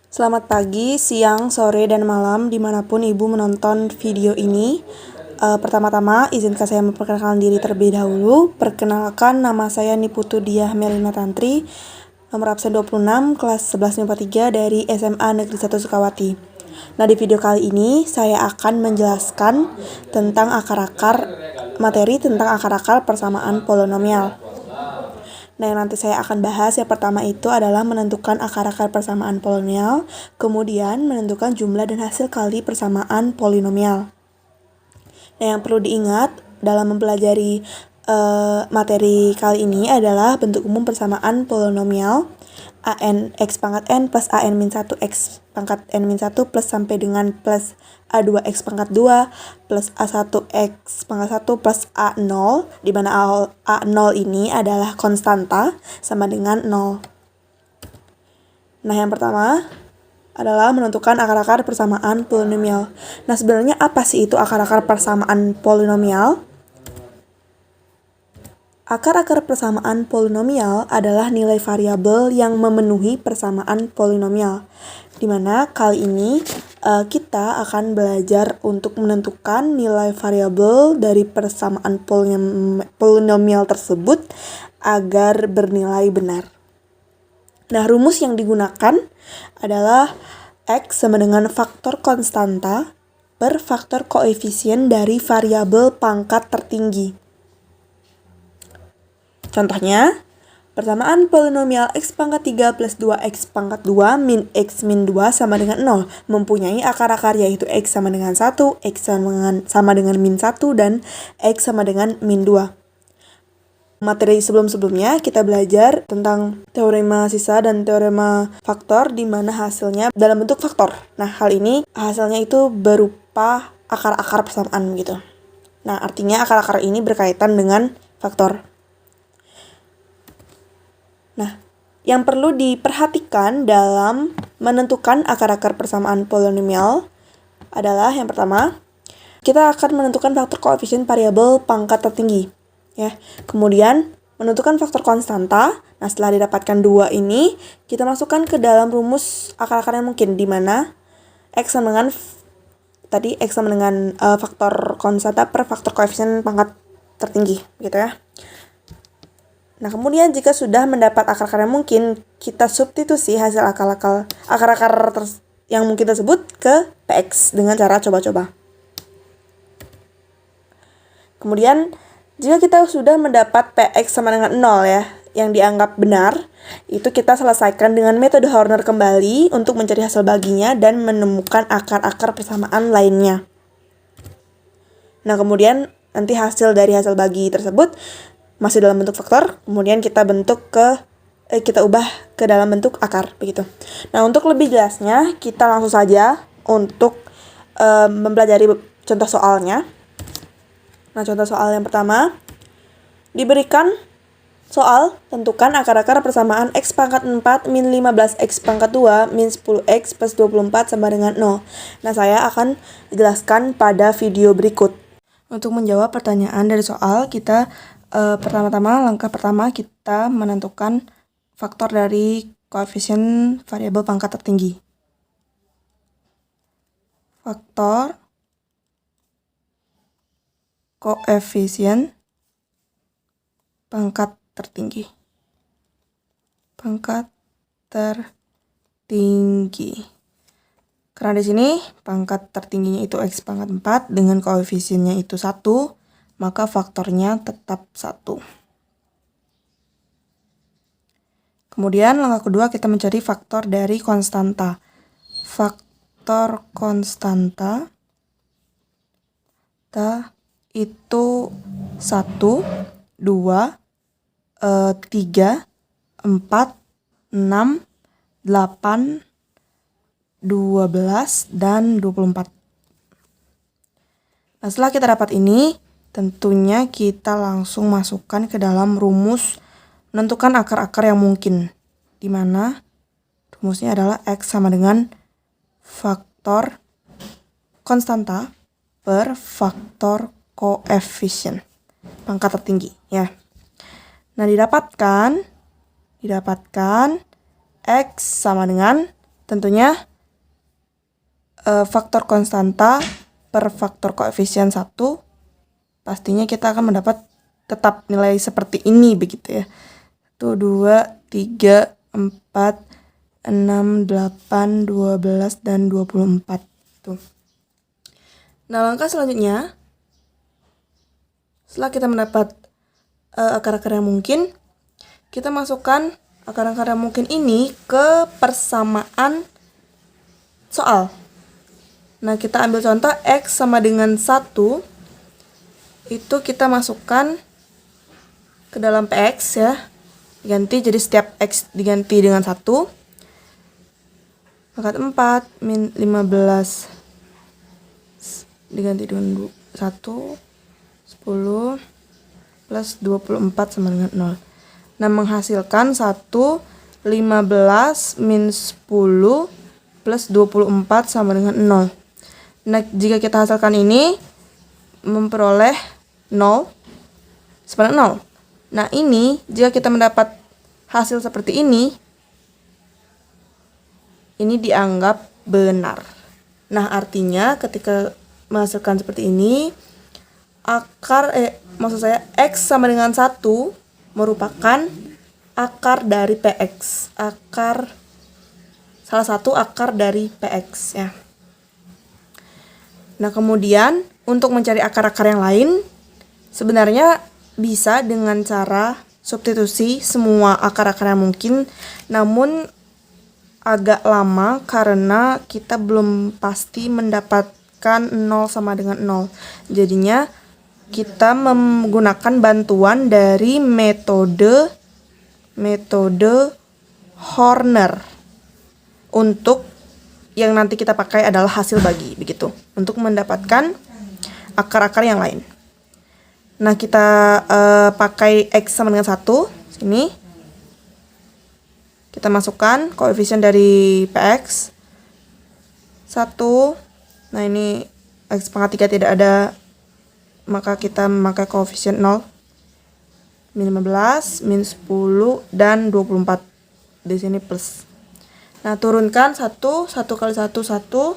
Selamat pagi, siang, sore, dan malam dimanapun Ibu menonton video ini. Pertama-tama, izinkan saya memperkenalkan diri terlebih dahulu. Perkenalkan, nama saya Niputu Diah Melina Tantri, nomor absen 26, kelas 11 MIPA 3 dari SMA Negeri 1 Sukawati. Nah, di video kali ini saya akan menjelaskan tentang materi tentang akar-akar persamaan polinomial. Nah, yang nanti saya akan bahas yang pertama itu adalah menentukan akar-akar persamaan polinomial, kemudian menentukan jumlah dan hasil kali persamaan polinomial. Nah, yang perlu diingat dalam mempelajari materi kali ini adalah bentuk umum persamaan polinomial an x pangkat n plus an min 1 x pangkat n min 1 plus sampai dengan plus a2 x pangkat 2 plus a1 x pangkat 1 plus a0, di mana a0 ini adalah konstanta sama dengan 0. Nah, yang pertama adalah menentukan akar-akar persamaan polinomial. Nah, sebenarnya apa sih itu akar-akar persamaan polinomial? Akar-akar persamaan polinomial adalah nilai variabel yang memenuhi persamaan polinomial, di mana kali ini kita akan belajar untuk menentukan nilai variabel dari persamaan polinomial tersebut agar bernilai benar. Nah, rumus yang digunakan adalah X sama dengan faktor konstanta per faktor koefisien dari variabel pangkat tertinggi. Contohnya, persamaan polinomial x pangkat 3 plus 2x pangkat 2 min x min 2 sama dengan 0 mempunyai akar-akar yaitu x sama dengan 1, x sama dengan min 1, dan x sama dengan min 2. Materi sebelum-sebelumnya kita belajar tentang teorema sisa dan teorema faktor di mana hasilnya dalam bentuk faktor. Nah, hal ini hasilnya itu berupa akar-akar persamaan gitu. Nah, artinya akar-akar ini berkaitan dengan faktor. Nah, yang perlu diperhatikan dalam menentukan akar-akar persamaan polinomial adalah yang pertama, kita akan menentukan faktor koefisien variabel pangkat tertinggi. Ya. Kemudian, menentukan faktor konstanta. Nah, setelah didapatkan dua ini, kita masukkan ke dalam rumus akar-akar yang mungkin, di mana X sama dengan faktor konstanta per faktor koefisien pangkat tertinggi, gitu ya. Nah, kemudian jika sudah mendapat akar-akar yang mungkin, kita substitusi hasil akar-akar yang mungkin tersebut ke Px dengan cara coba-coba. Kemudian, jika kita sudah mendapat Px sama dengan 0 ya, yang dianggap benar, itu kita selesaikan dengan metode Horner kembali untuk mencari hasil baginya dan menemukan akar-akar persamaan lainnya. Nah, kemudian nanti hasil dari hasil bagi tersebut masih dalam bentuk faktor, kemudian kita ubah ke dalam bentuk akar, begitu. Nah, untuk lebih jelasnya, kita langsung saja untuk mempelajari contoh soalnya. Nah, contoh soal yang pertama, diberikan soal, tentukan akar-akar persamaan x pangkat 4 min 15x pangkat 2 min 10x plus 24 sama dengan 0. Nah, saya akan jelaskan pada video berikut. Untuk menjawab pertanyaan dari soal, kita langkah pertama kita menentukan faktor dari koefisien variabel pangkat tertinggi. Faktor koefisien pangkat tertinggi. Karena di sini pangkat tertingginya itu x pangkat 4 dengan koefisiennya itu 1, maka faktornya tetap 1. Kemudian langkah kedua kita mencari faktor dari konstanta. Faktor konstanta itu 1, 2, 3, 4, 6, 8, 12, dan 24. Nah, setelah kita dapat ini, tentunya kita langsung masukkan ke dalam rumus menentukan akar-akar yang mungkin, di mana rumusnya adalah X sama dengan faktor konstanta per faktor koefisien pangkat tertinggi, ya. Nah, didapatkan X sama dengan tentunya faktor konstanta per faktor koefisien 1, pastinya kita akan mendapat tetap nilai seperti ini begitu ya. 1, 2, 3, 4, 6, 8, 12, dan 24. Tuh. Nah, langkah selanjutnya, setelah kita mendapat akar-akar yang mungkin, kita masukkan akar-akar yang mungkin ini ke persamaan soal. Nah, kita ambil contoh X sama dengan 1, itu kita masukkan ke dalam PX ya. Diganti, jadi setiap X diganti dengan 1. Pangkat 4 min 15 diganti dengan 1, 10 plus 24 sama dengan 0. Nah, menghasilkan 1, 15 min 10 plus 24 sama dengan 0. Nah, jika kita hasilkan ini, memperoleh 0 sama dengan 0. Nah, ini jika kita mendapat hasil seperti ini dianggap benar. Nah, artinya ketika menghasilkan seperti ini, X sama dengan 1 merupakan akar dari PX. Salah satu akar dari PX ya. Nah, kemudian untuk mencari akar-akar yang lain, sebenarnya bisa dengan cara substitusi semua akar-akar yang mungkin, namun agak lama karena kita belum pasti mendapatkan 0 sama dengan 0. Jadinya kita menggunakan bantuan dari metode Horner untuk yang nanti kita pakai adalah hasil bagi begitu untuk mendapatkan akar-akar yang lain. Nah, kita pakai X sama dengan 1 sini. Kita masukkan koefisien dari PX 1. Nah, ini X pangkat 3 tidak ada, maka kita memakai koefisien 0, min 15, min 10, dan 24. Di sini plus. Nah, turunkan 1 kali 1, 1,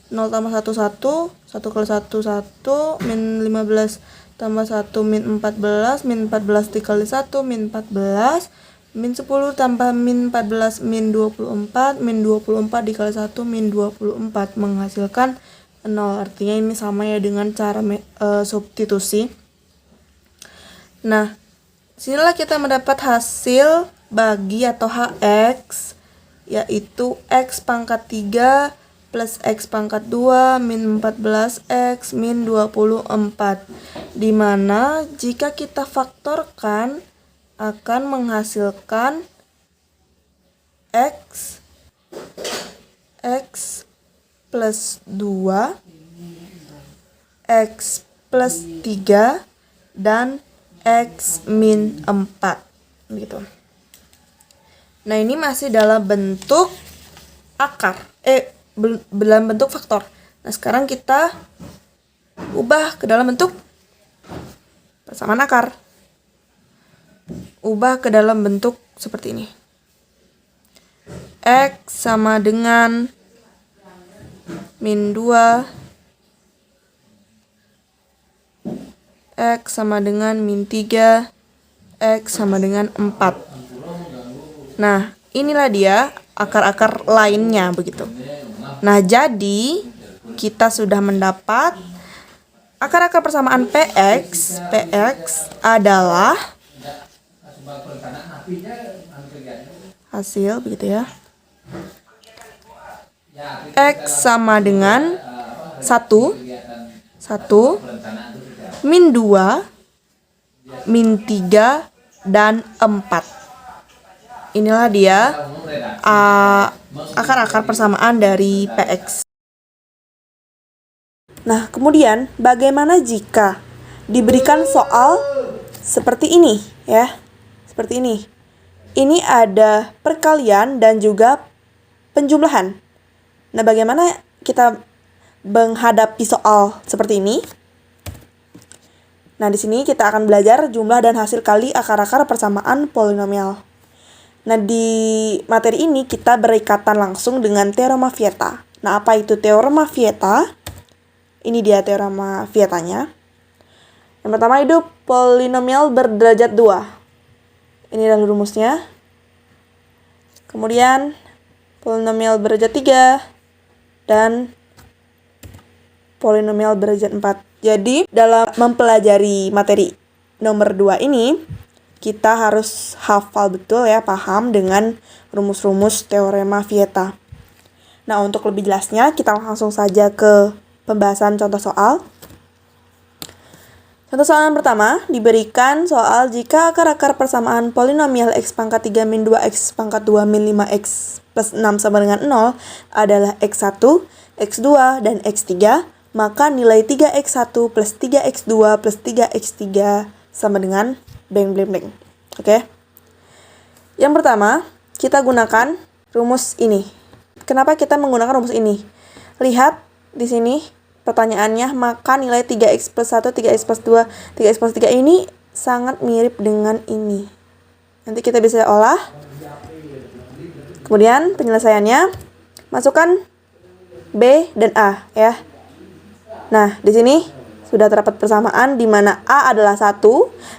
0 tambah 1, 1, 1 kali 1, 1, min 15 tambah 1, min 14, min 14 dikali 1, min 14, min 10 tambah min 14, min 24, min 24 dikali 1, min 24, menghasilkan 0. Artinya ini sama ya dengan cara substitusi. Nah, sinilah kita mendapat hasil bagi atau HX, yaitu X pangkat 3 plus X pangkat 2 min 14X min 24, dimana jika kita faktorkan akan menghasilkan X plus 2, X plus 3, dan X min 4 gitu. Nah, ini masih dalam bentuk akar, dalam bentuk faktor. Nah, sekarang kita ubah ke dalam bentuk persamaan akar. Ubah ke dalam bentuk seperti ini. X sama dengan min 2, X sama dengan min 3, X sama dengan 4. Nah, inilah dia akar-akar lainnya begitu. Nah, jadi kita sudah mendapat akar-akar persamaan PX. PX adalah hasil begitu ya. X sama dengan 1, min 2, min 3, dan 4. Inilah dia akar-akar persamaan dari PX. Nah, kemudian bagaimana jika diberikan soal seperti ini ya? Seperti ini. Ini ada perkalian dan juga penjumlahan. Nah, bagaimana kita menghadapi soal seperti ini? Nah, di sini kita akan belajar jumlah dan hasil kali akar-akar persamaan polinomial. Nah, di materi ini kita berikatan langsung dengan teorema Vieta. Nah, apa itu teorema Vieta? Ini dia teorema Vietanya. Yang pertama itu polinomial berderajat 2. Ini adalah rumusnya. Kemudian polinomial berderajat 3 dan polinomial berderajat 4. Jadi, dalam mempelajari materi nomor 2 ini, kita harus hafal betul ya, paham dengan rumus-rumus teorema Vieta. Nah, untuk lebih jelasnya, kita langsung saja ke pembahasan contoh soal. Contoh soal yang pertama, diberikan soal jika akar-akar persamaan polinomial x pangkat 3 min 2x pangkat 2 min 5x plus 6 sama dengan 0 adalah x1, x2, dan x3, maka nilai 3x1 plus 3x2 plus 3x3 sama dengan blank blank blank. Oke. Yang pertama, kita gunakan rumus ini. Kenapa kita menggunakan rumus ini? Lihat di sini pertanyaannya, maka nilai 3x plus 1, 3x plus 2, 3x plus 3 ini sangat mirip dengan ini. Nanti kita bisa olah. Kemudian penyelesaiannya, masukkan B dan A ya. Nah, di sini sudah terdapat persamaan di mana A adalah 1,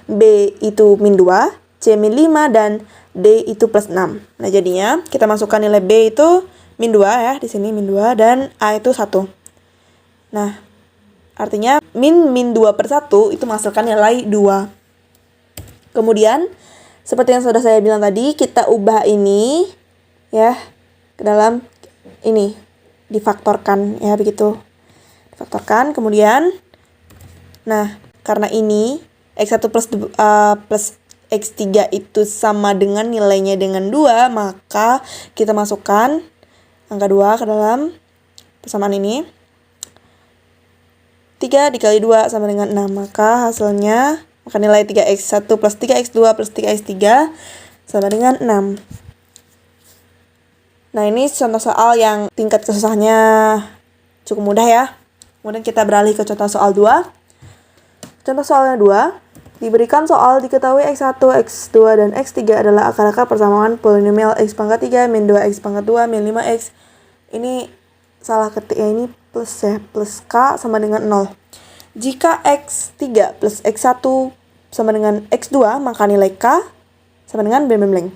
B itu min 2, C min 5, dan D itu plus 6. Nah, jadinya kita masukkan nilai B itu min 2 ya, di sini min 2, dan A itu 1. Nah, artinya min 2 per 1 itu menghasilkan nilai 2. Kemudian, seperti yang sudah saya bilang tadi, kita ubah ini ya ke dalam ini, difaktorkan ya, begitu. Difaktorkan, kemudian nah, karena ini x1 plus x3 itu sama dengan nilainya dengan 2, maka kita masukkan angka 2 ke dalam persamaan ini. 3 dikali 2 sama dengan 6, maka hasilnya, maka nilai 3x1 plus 3x2 plus 3x3 sama dengan 6. Nah, ini contoh soal yang tingkat kesusahannya cukup mudah ya. Kemudian kita beralih ke contoh soal 2. Contoh soalnya 2, diberikan soal diketahui x1, x2, dan x3 adalah akar-akar persamaan polinomial x pangkat 3 min 2x pangkat 2 min 5x. Ini salah ketik ya, ini plus ya, plus k sama dengan 0. Jika x3 plus x1 sama dengan x2, maka nilai k sama dengan blank blank blank.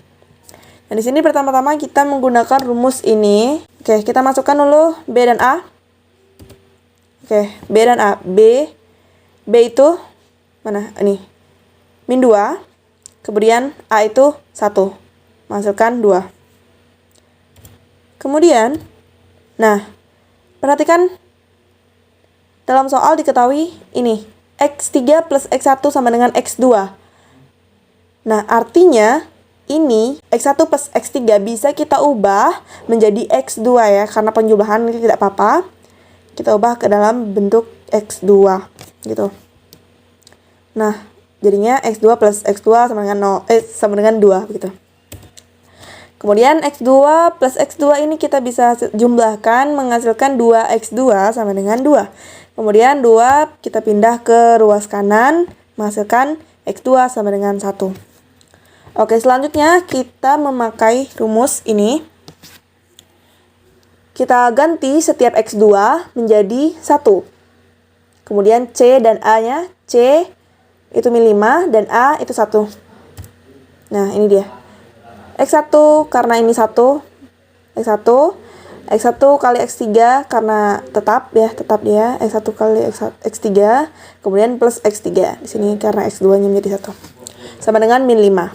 Dan di sini pertama-tama kita menggunakan rumus ini. Oke, kita masukkan dulu B dan A. Oke, B dan A. B itu mana? Ini. Min 2. Kemudian A itu 1. Menghasilkan 2. Kemudian, nah, perhatikan dalam soal diketahui ini. X3 plus X1 sama dengan X2. Nah, artinya ini X1 plus X3 bisa kita ubah menjadi X2 ya, karena penjumlahan ini tidak apa-apa. Kita ubah ke dalam bentuk X2 gitu. Nah, jadinya X2 plus X2 sama dengan 0, sama dengan 2 begitu. Kemudian X2 plus X2 ini kita bisa jumlahkan menghasilkan 2X2 sama dengan 2. Kemudian 2 kita pindah ke ruas kanan menghasilkan X2 sama dengan 1. Oke, selanjutnya kita memakai rumus ini. Kita ganti setiap X2 menjadi 1. Kemudian C dan A-nya, C itu min 5 dan A itu 1. Nah, ini dia. X1 karena ini 1. X1 kali X3 karena tetap dia. X1 kali X3. Kemudian plus X3. Di sini karena X2-nya menjadi 1. Sama dengan min 5.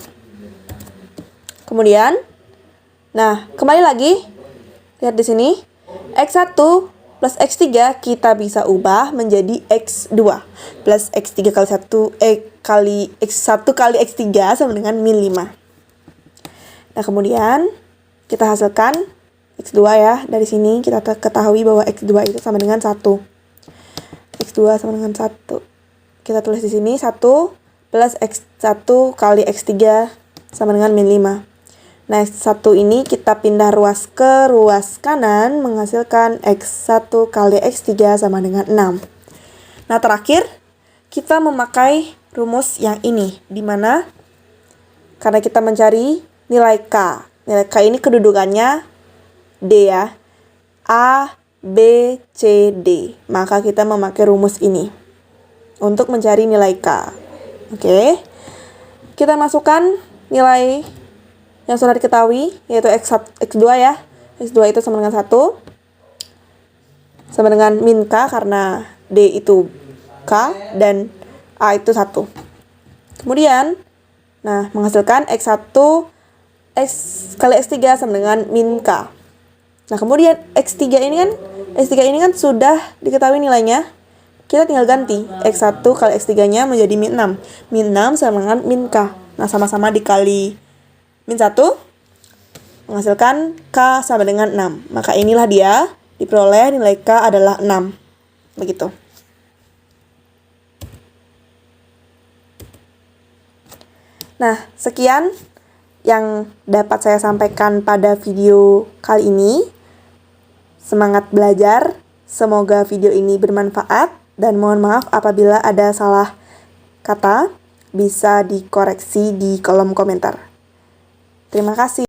Kemudian, nah, kembali lagi. Lihat di sini. X1 plus X3 kita bisa ubah menjadi X2 plus X3 kali 1 kali X1 kali X3 sama dengan min 5. Nah, kemudian kita hasilkan X2 ya. Dari sini kita ketahui bahwa X2 itu sama dengan 1. X2 sama dengan 1. Kita tulis di sini 1 plus X1 kali X3 sama dengan min 5. Nah, X1 ini kita pindah ruas ke ruas kanan menghasilkan X1 kali X3 sama dengan 6. Nah, terakhir kita memakai rumus yang ini, di mana karena kita mencari nilai K. Nilai K ini kedudukannya D ya. A, B, C, D. Maka kita memakai rumus ini untuk mencari nilai K. Oke. Kita masukkan nilai yang sudah diketahui, yaitu X2 ya. X2 itu sama dengan 1. Sama dengan min K karena D itu K dan A itu 1. Kemudian, nah menghasilkan X1 X kali X3 sama dengan min K. Nah, kemudian X3 ini kan sudah diketahui nilainya. Kita tinggal ganti X1 kali X3-nya menjadi min 6. Min 6 sama dengan min K. Nah, sama-sama dikali min 1 menghasilkan K sama dengan 6. Maka inilah dia, diperoleh nilai K adalah 6. Begitu. Nah, sekian yang dapat saya sampaikan pada video kali ini. Semangat belajar, semoga video ini bermanfaat, dan mohon maaf apabila ada salah kata, bisa dikoreksi di kolom komentar. Terima kasih.